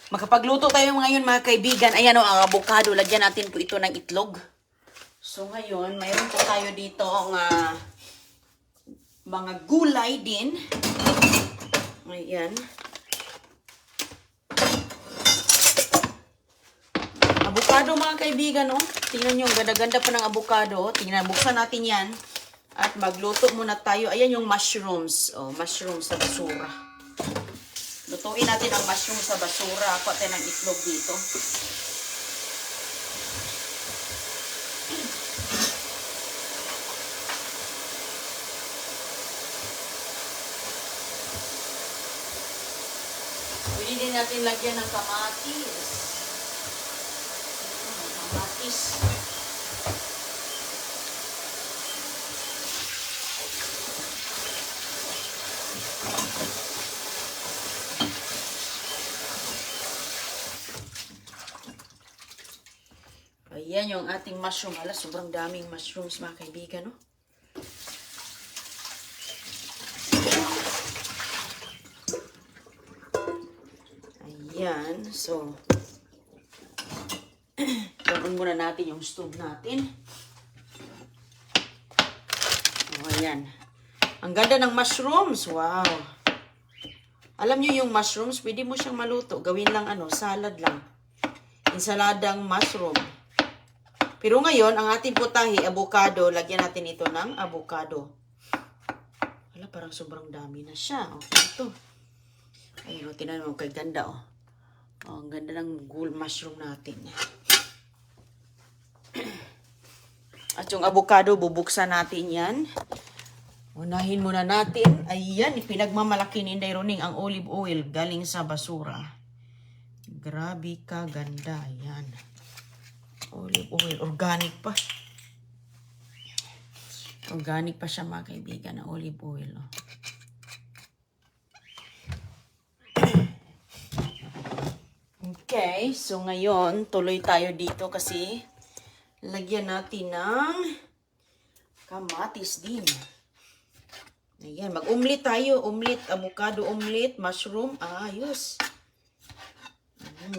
Makapagluto tayo ngayon mga kaibigan. Ayan o, ang avocado. Lagyan natin po ito ng itlog. So ngayon, mayroon po tayo dito ang mga gulay din. Ayan. Avocado mga kaibigan, no? Tingnan nyo, ganda-ganda pa ng avocado. Tingnan, buksan natin yan. At magluto muna tayo. Ayan yung mushrooms. Oh, mushrooms sa basura. Lutuin natin ang mushroom sa basura. Ako tayo ng itlog dito. Pwede din natin lagyan ng kamatis. Kamatis. Ayan yung ating mushroom. Hala, sobrang daming mushrooms mga kaibigan, no? Ayan. So, gawin muna natin yung stove natin. O, ayan. Ang ganda ng mushrooms. Wow. Alam nyo yung mushrooms, pwede mo siyang maluto. Gawin lang salad lang. Ensaladang mushroom. Pero ngayon, ang ating putahe, avocado, lagyan natin ito ng avocado. Wala, parang sobrang dami na siya. Okay, ito. Ayun, tinan mo, kay ganda, oh. Oh, ang ganda ng mushroom natin. At yung avocado, bubuksan natin yan. Unahin muna natin. Ayan, pinagmamalaki ni Inday Roning ang olive oil galing sa basura. Grabe ka, ganda. Ayan. Olive oil. Organic pa. Organic pa siya mga kaibigan na olive oil. Oh. Okay. So ngayon, tuloy tayo dito kasi lagyan natin ng kamatis din. Ayan. Mag-omelet tayo. Omelet. Avocado omelet. Mushroom. Ayos.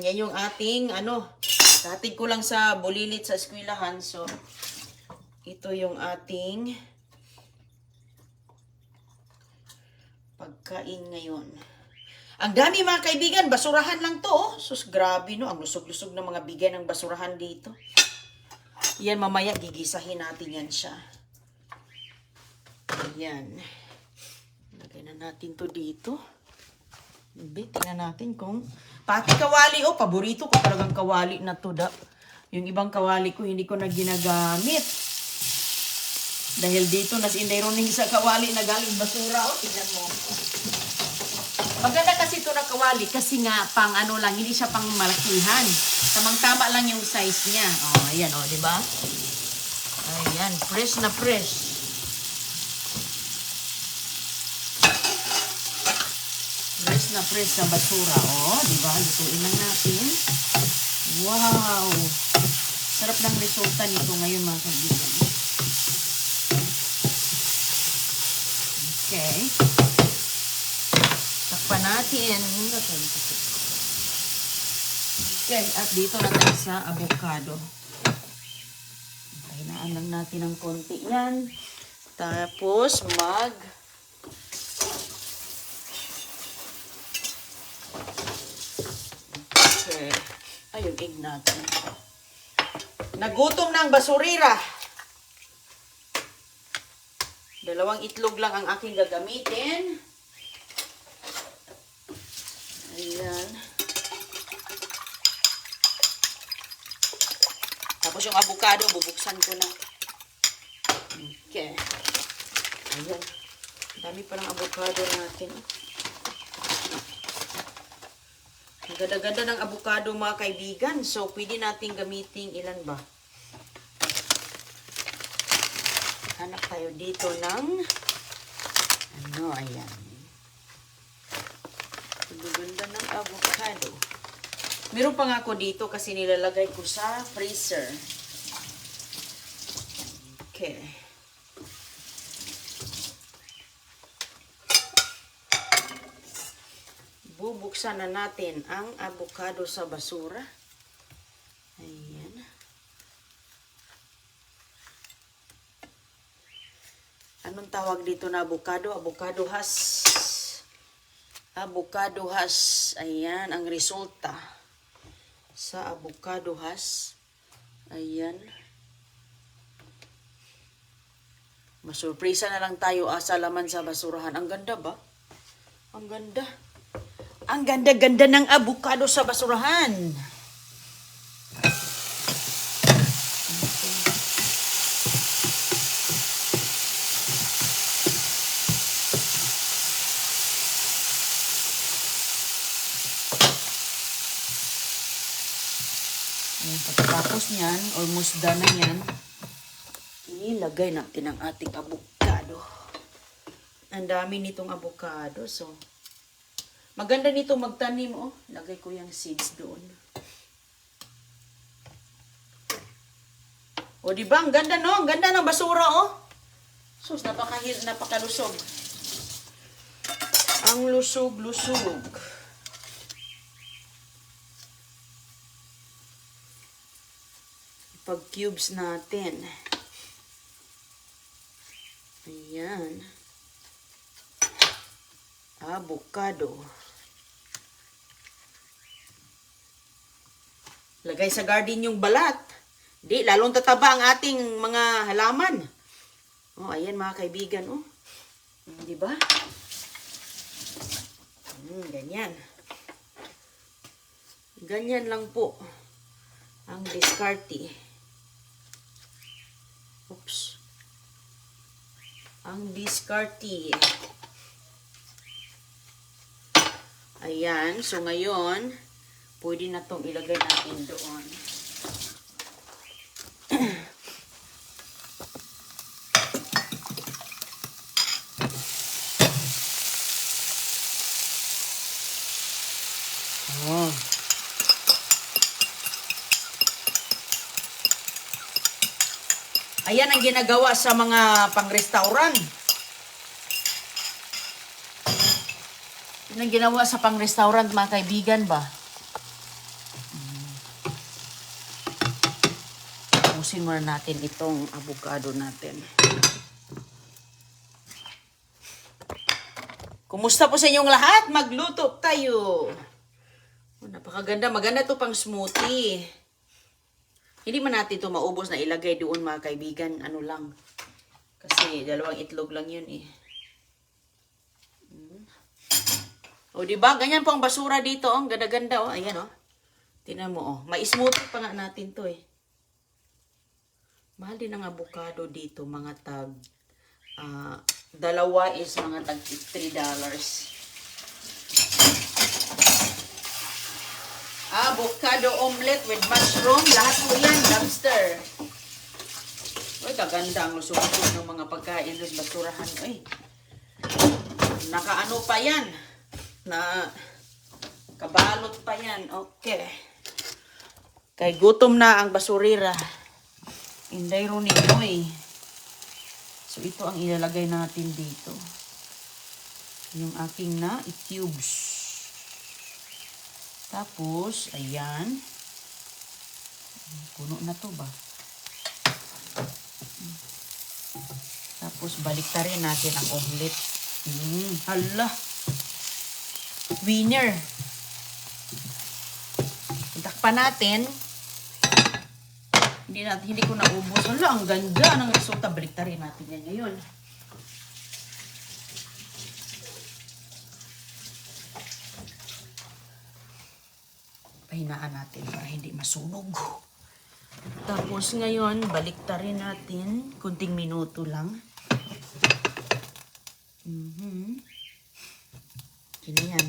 Yan yung ating Dating ko lang sa bulilit sa eskwelahan. So, ito yung ating pagkain ngayon. Ang dami mga kaibigan. Basurahan lang to. Oh. Sus, grabe no. Ang lusog-lusog ng mga bigay ng basurahan dito. Yan, mamaya gigisahin natin yan siya. Ayan. Lagay na natin to dito. Tingnan natin kung pati kawali, paborito ko talagang kawali na to. Yung ibang kawali ko hindi ko na ginagamit. Dahil dito nas Inday Roning sa kawali na galing basura. Tingnan mo. Maganda kasi ito na kawali kasi nga pang lang, hindi siya pang malakihan. Tamang-tama lang yung size niya. Ayan di ba? Ayan, fresh na fresh. Fresh na fresh sa basura. Diba? Lutuin lang natin. Wow! Sarap ng resulta nito ngayon mga kaibigan. Okay. Takpan natin. Okay. At dito na tayo sa avocado. Kainaan lang natin ng konti yan. Tapos yung egg natin. Nagutom ng basurira. 2 itlog lang ang aking gagamitin. Ayan. Tapos yung avocado, bubuksan ko na. Okay. Ayan. Dami pa ng avocado natin. Ang ganda-ganda ng avocado mga kaibigan. So, pwede natin gamitin ilan ba? Hanap tayo dito ng ayan. Ang ganda ng avocado. Meron pa nga ako dito kasi nilalagay ko sa freezer. Okay. bubuksan na natin ang avocado sa basura. Ayan. Anong tawag dito na avocado? Avocado has. Avocado has. Ayan, ang resulta sa avocado has. Ayan. Masurpresa na lang tayo sa laman sa basurahan. Ang ganda ba? Ang ganda. Ang ganda-ganda ng avocado sa basurahan. Pagkatapos niyan, almost done na yan, ilagay natin ang ating avocado. Ang dami nitong avocado. So, maganda nito magtanim, oh. Lagay ko yung seeds doon. O, diba? Ang ganda, no? Ang ganda ng basura, oh. Sus, napakalusog. Ang lusog-lusog. Pag-cubes natin. Ayan. Avocado. Lagay sa garden yung balat. Di, lalong tataba ang ating mga halaman. Oh, ayan mga kaibigan, oh. Di ba? Ganyan. Ganyan lang po ang diskarte. Oops. Ang diskarte. Ayan. So, ngayon, pwede na itong ilagay natin doon. Oh. Ayan ang ginagawa sa mga pang-restaurant. Yan ang ginawa sa pang-restaurant, mga kaibigan ba? Tapusin muna natin itong avocado natin. Kumusta po sa inyong lahat? Magluto tayo. Oh, napakaganda. Maganda to pang smoothie. Hindi man natin ito maubos na ilagay doon, mga kaibigan. Ano lang. Kasi dalawang itlog lang yun eh. O, diba? Ganyan po ang basura dito. Ang ganda-ganda, oh. Ayan, oh. Tingnan mo, oh. Mai-smoothie pa nga natin to eh. Mahal din ang avocado dito, mga tag. Dalawa is mga tag $3. Avocado omelet with mushroom. Lahat po yan, lobster. Uy, kaganda ang lusog-lusog ng mga pagkain sa basurahan. Uy, nakaano pa yan. Kabalot pa yan. Okay. Kay gutom na ang basurira. Inday ro ni Noy. So, ito ang ilalagay natin dito. Yung aking na i-cubes. Tapos, ayan. Puno na to ba? Tapos, baliktarin natin ang omelet. Hala. Winner. Takpan natin. Hindi ko naubos. Hala, ang ganda ng resulta. Baliktarin natin yan ngayon. Pahinaan natin para hindi masunog. Tapos ngayon, baliktarin natin. Kunting minuto lang. Yan.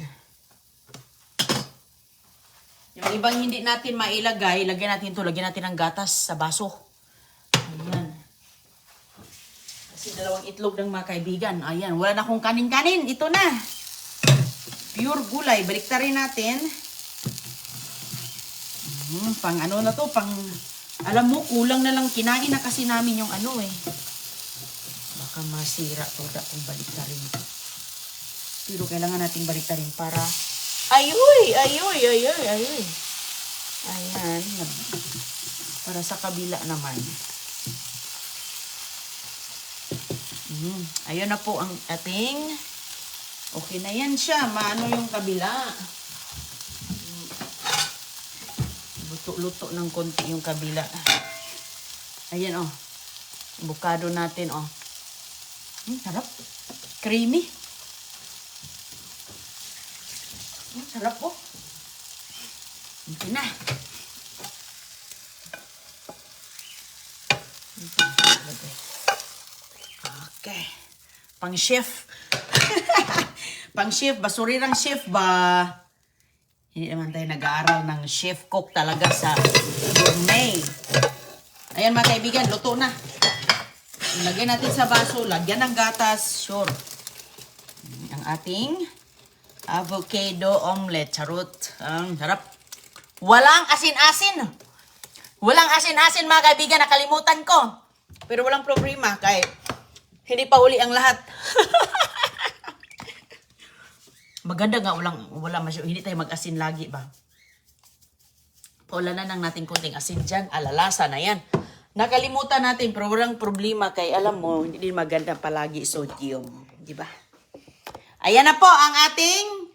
Yung ibang hindi natin mailagay, lagyan natin ito. Lagyan natin ng gatas sa baso. Ayan. Kasi dalawang itlog ng mga kaibigan. Ayan. Wala na akong kanin-kanin. Ito na. Pure gulay. Baliktarin natin. Pang ano na to, alam mo, kulang na lang, kinain na kasi namin yung ano eh. Baka masira to kung baliktarin. Pero kailangan nating baliktarin para Ayoy, ayoy, ayoy, ayoy. Ayan. Para sa kabila naman. Ayun na po ang ating. Okay na yan siya. Maano yung kabila. Luto-luto ng konti yung kabila. Ayan, oh. Avocado natin, oh. Sarap. Creamy. Sarap, oh. Okay na. Okay. Pang chef. Pang chef. Basurirang chef ba? Hindi naman tayo nag-aaral ng chef cook talaga sa gourmet. Ayan mga kaibigan, luto na. Lagyan natin sa baso. Lagyan ng gatas. Sure. Ang ating avocado omelette. Charot. Ang sarap. Walang asin-asin. Walang asin-asin mga kaibigan. Nakalimutan ko. Pero walang problema. Kaya hindi pa huli ang lahat. Maganda nga. Wala masyado. Hindi tayo mag-asin lagi ba? Paulanan lang natin kunting asin dyan. Alalasa na yan. Nakalimutan natin. Pero walang problema. Kaya alam mo, hindi din maganda palagi sodium. Di ba? Ayan na po ang ating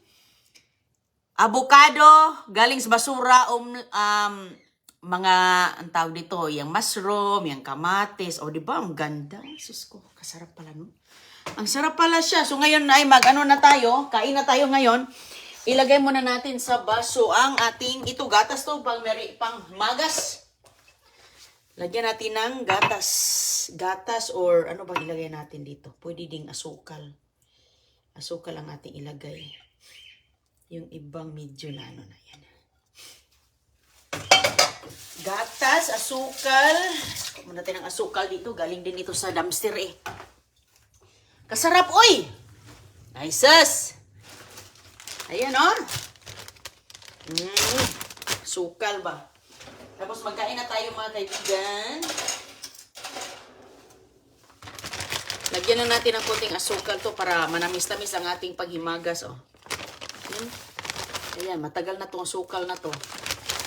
avocado galing sa basura, mga, ang tawag dito, yung mushroom, yung kamatis, o diba, ang ganda. Sus ko, kasarap pala no? Ang sarap pala siya. So ngayon ay mag-ano na tayo, kain na tayo ngayon. Ilagay muna natin sa baso ang ating, ito gatas to, pang magas. Lagyan natin ng gatas. Gatas or ano bang ilagay natin dito? Pwede ding asukal. Asukal ang ating ilagay. Yung ibang medyo na ano na yan. Gatas, asukal. Muna natin ang asukal dito. Galing din ito sa dumpster eh. Kasarap, oy! Nices! Ayan, oh. Asukal ba? Tapos magkain na tayo mga kaibigan. Lagyan na natin ng konting asukal to para manamis-tamis ang ating paghimagas, oh. Ayan, matagal na itong asukal na to.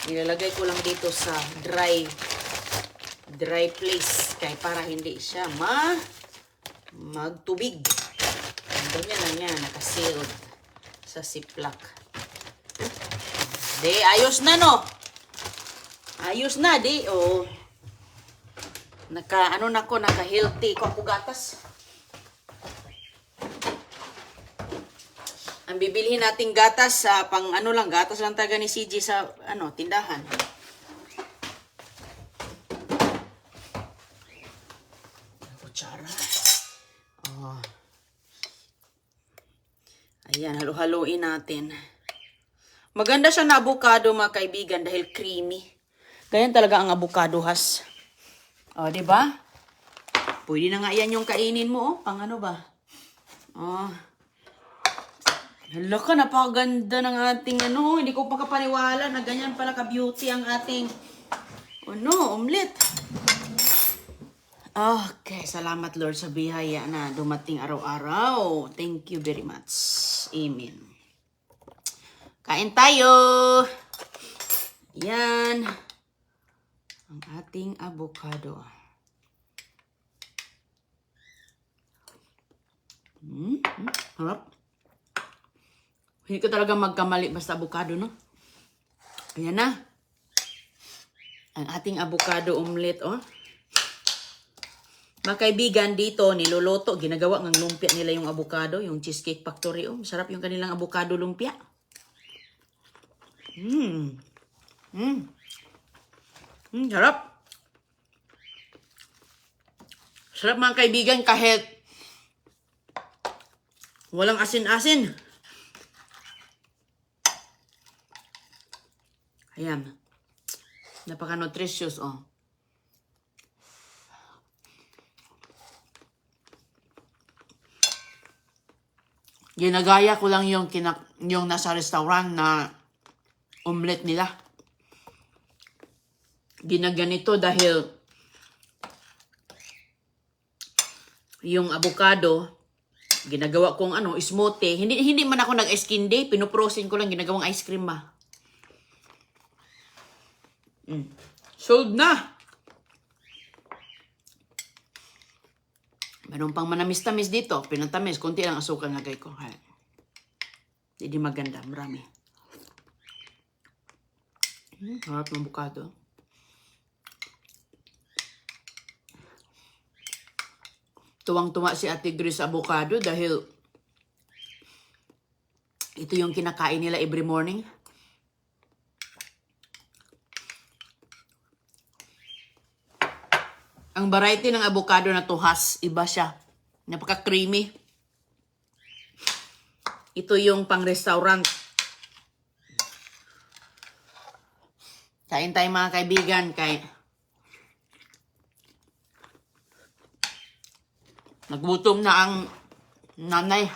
Nilalagay ko lang dito sa dry place kaya para hindi siya magtubig. Ganyan lang yan, nakasealed sa ziplock. Di, ayos na no. Ayos na, di, oh. Naka-healthy ko ako gatas. Ang bibilhin nating gatas sa gatas lang taga ni CJ sa tindahan. Kutsara. Oh. Ayan, halo-haloin natin. Maganda siya na avocado mga kaibigan dahil creamy. Ganyan talaga ang avocado has. Oh, 'di ba? Pwede na nga yan yung kainin mo, oh. Pang ano ba? Oh. Hala ka, napakaganda ng ating hindi ko pa kapaniwala na ganyan pala ka-beauty ang ating omelet. Okay, salamat Lord sa biyaya na dumating araw-araw. Thank you very much. Amen. Kain tayo. Yan. Ang ating avocado. Harap. Hindi ko talaga magkamali basta avocado, no? Ayan na. Ang ating avocado omelet, oh. Mga kaibigan, dito, niluluto, ginagawa ng lumpia nila yung avocado, yung Cheesecake Factory, oh. Masarap yung kanilang avocado lumpia. Sarap. Sarap mga kaibigan, kahit walang asin-asin. Ayan. Napaka-nutritious, oh. Ginagaya ko lang yung nasa restaurant na omelet nila. Ginaganito dahil yung avocado Ginagawa kong smoothie. Hindi man ako nag-ice day. Pinoprosin ko lang. Ginagawang ice cream ba. Sold na. Meron pang manamis-tamis dito. Pinatamis. Kunti lang asukal na ko. Hindi maganda. Marami. Harap ng bukado. Tuwang-tuwa si Ate Grace sa avocado dahil ito yung kinakain nila every morning. Ang variety ng avocado na tuhas, iba siya. Napaka-creamy. Ito yung pang-restaurant. Kain tayo mga kaibigan kay nagbutom na ang nanay.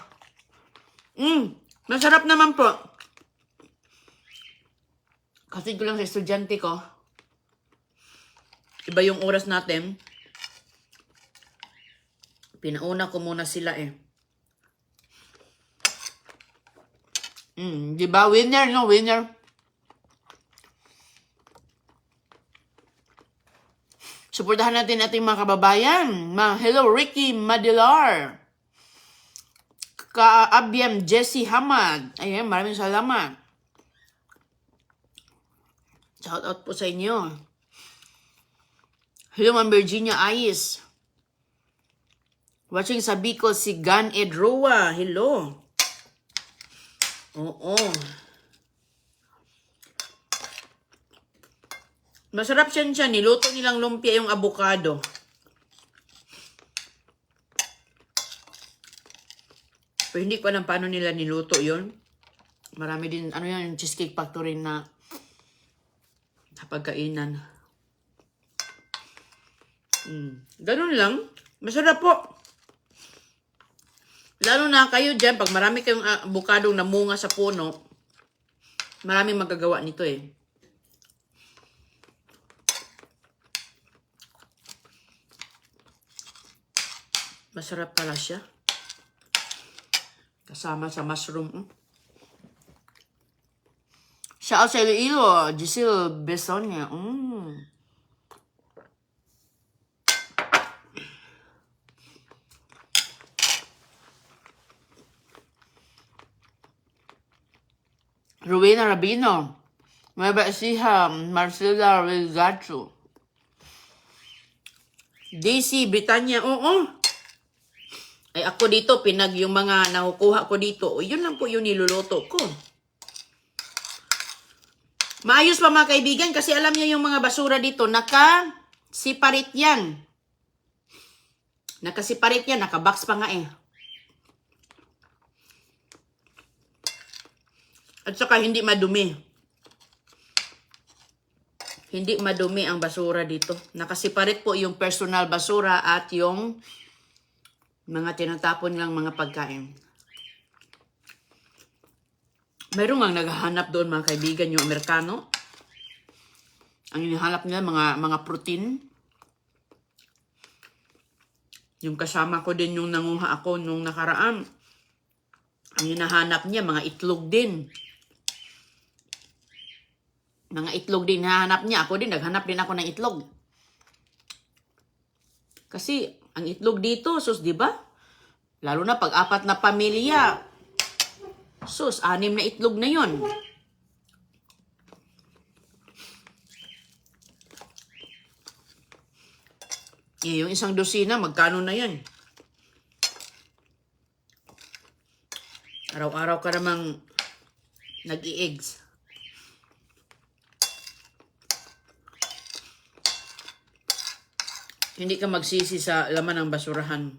Masarap naman po. Kasi ko lang sa estudyante ko. Iba yung oras natin. Pinauna ko muna sila eh. Diba? Winner, no? Winner. Suportahan natin ating mga kababayan. Hello, Ricky Madilar. Kaabyam Jesse Hamad. Ayan, maraming salamat. Shout out po sa inyo. Hello, Ma'am Virginia Ayes. Watching sa Bicol si Gan Edroa. Hello. Oo. Masarap siya. Niluto nilang lumpia yung avocado. Pero hindi ko alam paano nila niluto yon. Marami din, yung Cheesecake Factory na pagkainan. Ganun lang. Masarap po. Lalo na kayo dyan, pag marami kayong avocado na munga sa puno, maraming magagawa nito eh. Masarap pala siya. Kasama sa mushroom. Siya sa Iloilo, Giselle Besonia. Rowena Rabino. Nueva Ecija, Marcela Regacho. Daisy, Britannia. Oo. Ay ako dito, yung mga nakukuha ko dito, yun lang po yung niluluto ko. Maayos pa mga kaibigan kasi alam niyo yung mga basura dito, nakasiparit yan. Nakasiparit yan, nakabox pa nga eh. At saka hindi madumi. Hindi madumi ang basura dito. Nakasiparit po yung personal basura at yung mga tinatapon lang mga pagkain. Mayroon nga naghahanap doon mga kaibigan yung Amerikano. Ang hinahanap nila mga protein. Yung kasama ko din yung nanguha ako nung nakaraan. Ang hinahanap niya mga itlog din. Mga itlog din hinahanap niya. Ako din, naghanap din ako ng itlog. Kasi ang itlog dito, sus, di ba? Lalo na pag 4 na pamilya. Sus, 6 na itlog na yon. Yung isang dosina, magkano na yan? Araw-araw ka namang nag-i-eggs. Hindi ka magsisi sa laman ng basurahan.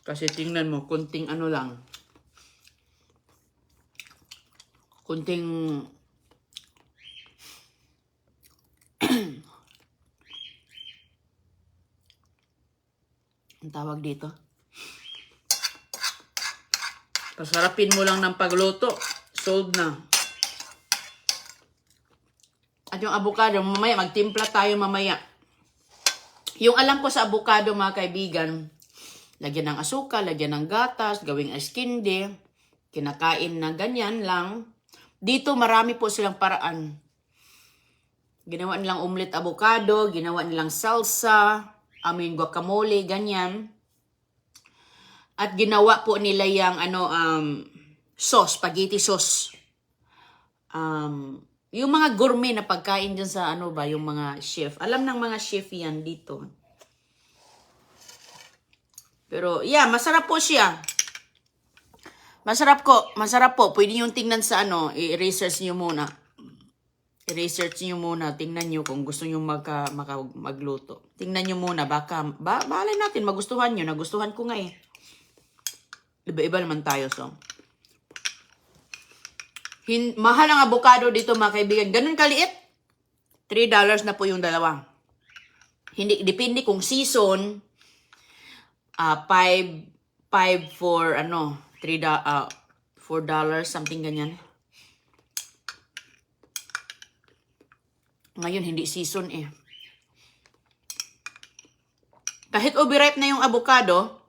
Kasi tingnan mo, kunting lang. Kunting ang tawag dito. Pasarapin mo lang ng pagluto. Sold na. At yung avocado, mamaya, magtimpla tayo mamaya. Yung alam ko sa avocado, mga kaibigan, Lagyan ng asukal, lagyan ng gatas, gawing ice candy. Kinakain na ganyan lang. Dito marami po silang paraan. Ginawa nilang omelet avocado, ginawa nilang salsa, guacamole, ganyan. At ginawa po nila yung sauce, spaghetti sauce. Yung mga gourmet na pagkain dyan sa yung mga chef. Alam ng mga chef yan dito. Pero yeah, masarap po siya. Masarap po. Pwede nyo tingnan sa i-research nyo muna. Tingnan nyo kung gusto nyo magluto. Tingnan nyo muna, bahalay natin, magustuhan nyo. Nagustuhan ko nga eh. Iba-iba naman tayo, so. Mahal ang avocado dito, mga kaibigan. Ganun kaliit. $3 na po yung dalawa. Depende kung season. 5 for $4, something ganyan. Ngayon, hindi season eh. Kahit overripe na yung avocado,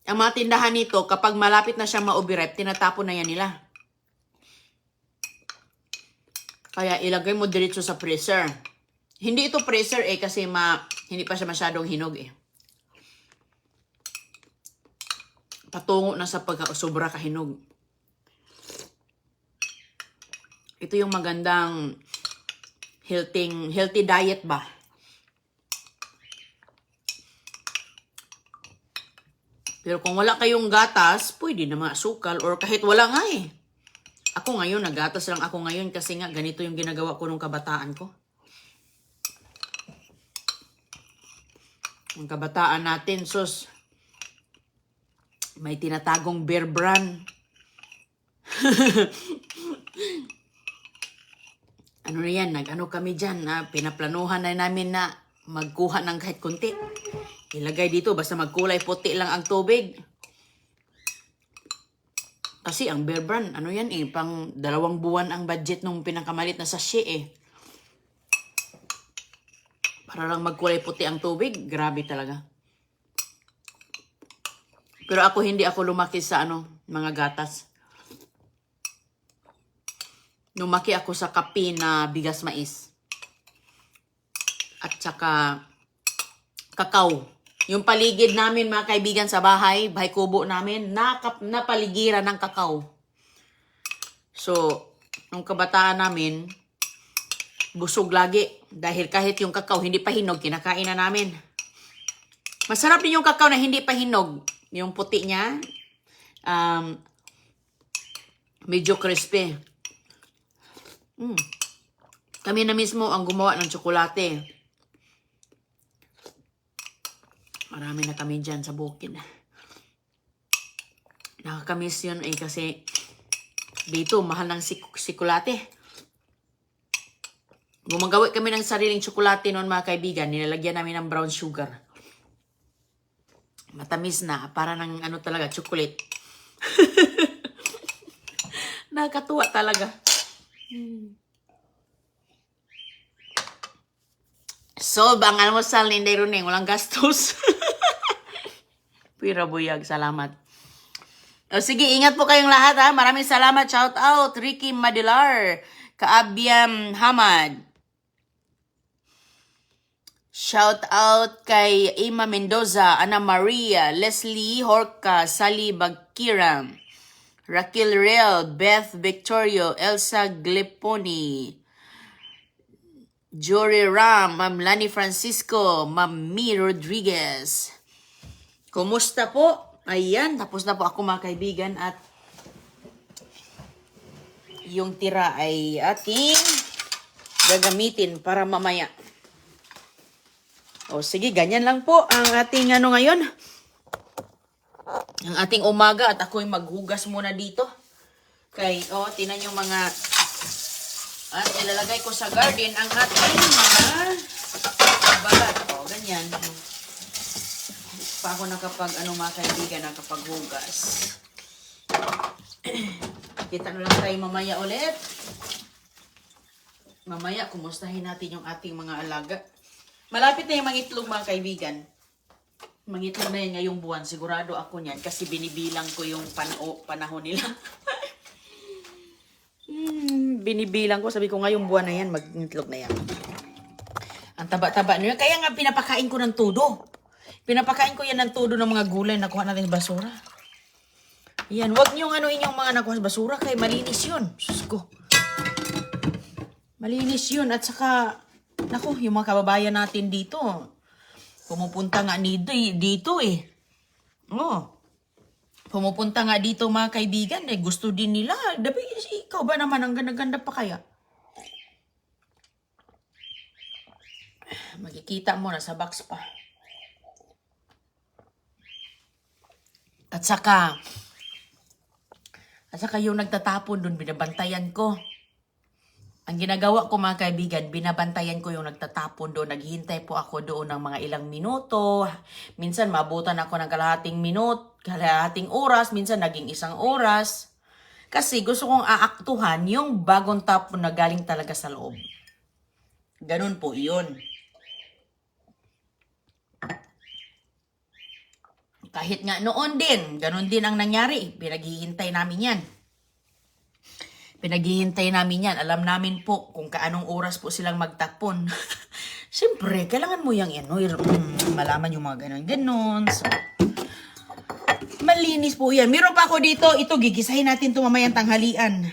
ang mga tindahan nito, kapag malapit na siya ma-overripe, tinatapon na yan nila. Kaya ilagay mo diretso sa freezer. Hindi ito freezer eh, kasi hindi pa siya masyadong hinog eh. Patungo na sa pagka-sobra kahinog. Ito yung magandang healthy diet ba? Pero kung wala kayong gatas, pwede na mga asukal or kahit wala nga eh. Ako ngayon, nagatas lang ako ngayon kasi nga ganito yung ginagawa ko nung kabataan ko. Ang kabataan natin, sus, may tinatagong Bear Brand. Ano na yan, kami dyan, pinaplanuhan na namin na magkuha ng kahit kunti. Ilagay dito, basta magkulay puti lang ang tubig. Kasi ang Bear Brand, yan eh, pang 2 buwan ang budget nung pinakamalit na sachet eh. Para lang magkulay puti ang tubig, grabe talaga. Pero hindi ako lumaki sa mga gatas. Lumaki ako sa kape na bigas mais. At saka kakao. Yung paligid namin, mga kaibigan, sa bahay kubo namin, napaligiran ng kakao. So, nung kabataan namin, busog lagi. Dahil kahit yung kakao hindi pa hinog, kinakain na namin. Masarap din yung kakao na hindi pa hinog. Yung puti niya, medyo crispy. Kami na mismo ang gumawa ng tsokolate. Marami na kami dyan sa bukid. Nakakamiss yun eh kasi dito mahal ng sikulate. Gumagawa kami ng sariling tsokolate noon, mga kaibigan. Nilalagyan namin ng brown sugar. Matamis na. Para ng talaga, chocolate. Nakakatuwa talaga. So, ang almusal ni Inday Runeng, walang gastos. Pira buyag, salamat. O sige, ingat po kayong lahat ha. Maraming salamat. Shout out, Ricky Madilar, Kaabiam Hamad. Shout out kay Ima Mendoza, Ana Maria, Leslie Horca, Sally Bagkiram, Raquel Real, Beth Victorio, Elsa Gleponi, Jory Ram, Ma'am Lani Francisco, Ma'am Mi Rodriguez. Kumusta po? Ayan, tapos na po ako, mga kaibigan, at yung tira ay ating gagamitin para mamaya. O sige, ganyan lang po ang ating ngayon. Ang ating umaga at ako'y maghugas muna dito. Tinan yung mga at ilalagay ko sa garden ang ating mga balat. Ganyan. Pa ako nakapag mga kaibigan, nakapaghugas. Kita na lang tayo mamaya ulit. Mamaya, kumustahin natin yung ating mga alaga. Malapit na yung mga itlog, mga kaibigan. Mangitlog na yan ngayong buwan. Sigurado ako niyan kasi binibilang ko yung panahon nila. Binibilang ko. Sabi ko ngayong buwan na yan, mag-itlog na yan. Ang taba-taba niya. Kaya nga pinapakain ko ng todo. Pinapakain ko yan ng todo ng mga gulay na kuha natin sa basura. Yan. Huwag niyong anuin yung mga nakuha sa basura kaya malinis yun. Sus ko. Malinis yun. At saka, naku, yung mga kababayan natin dito, pumupunta nga dito eh. Oh. Pumupunta nga dito mga kaibigan eh. Gusto din nila. Dabi, ikaw ba naman ang ganda-ganda pa kaya? Makikita mo na sa box pa. At saka yung nagtatapon doon, binabantayan ko. Ang ginagawa ko mga kaibigan, binabantayan ko yung nagtatapon doon. Naghihintay po ako doon ng mga ilang minuto. Minsan mabutan ako ng kalahating oras. Minsan naging 1 oras. Kasi gusto kong aaktuhan yung bagong tapon na galing talaga sa loob. Ganun po yun. Kahit nga noon din, ganun din ang nangyari. Pinaghihintay namin yan. Pinaghihintay namin yan. Alam namin po kung kaanong oras po silang magtapon. Siyempre, kailangan mo yung malaman yung mga ganon. So, malinis po yan. Meron pa ako dito. Ito, gigisahin natin ito mamayang tanghalian.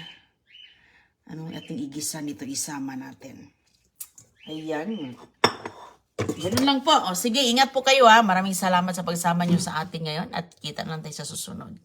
Anong ating igisa nito? Isama natin. Ayan. Ganun lang po. O, sige, ingat po kayo ha. Maraming salamat sa pagsama nyo sa atin ngayon at kita na tayo sa susunod.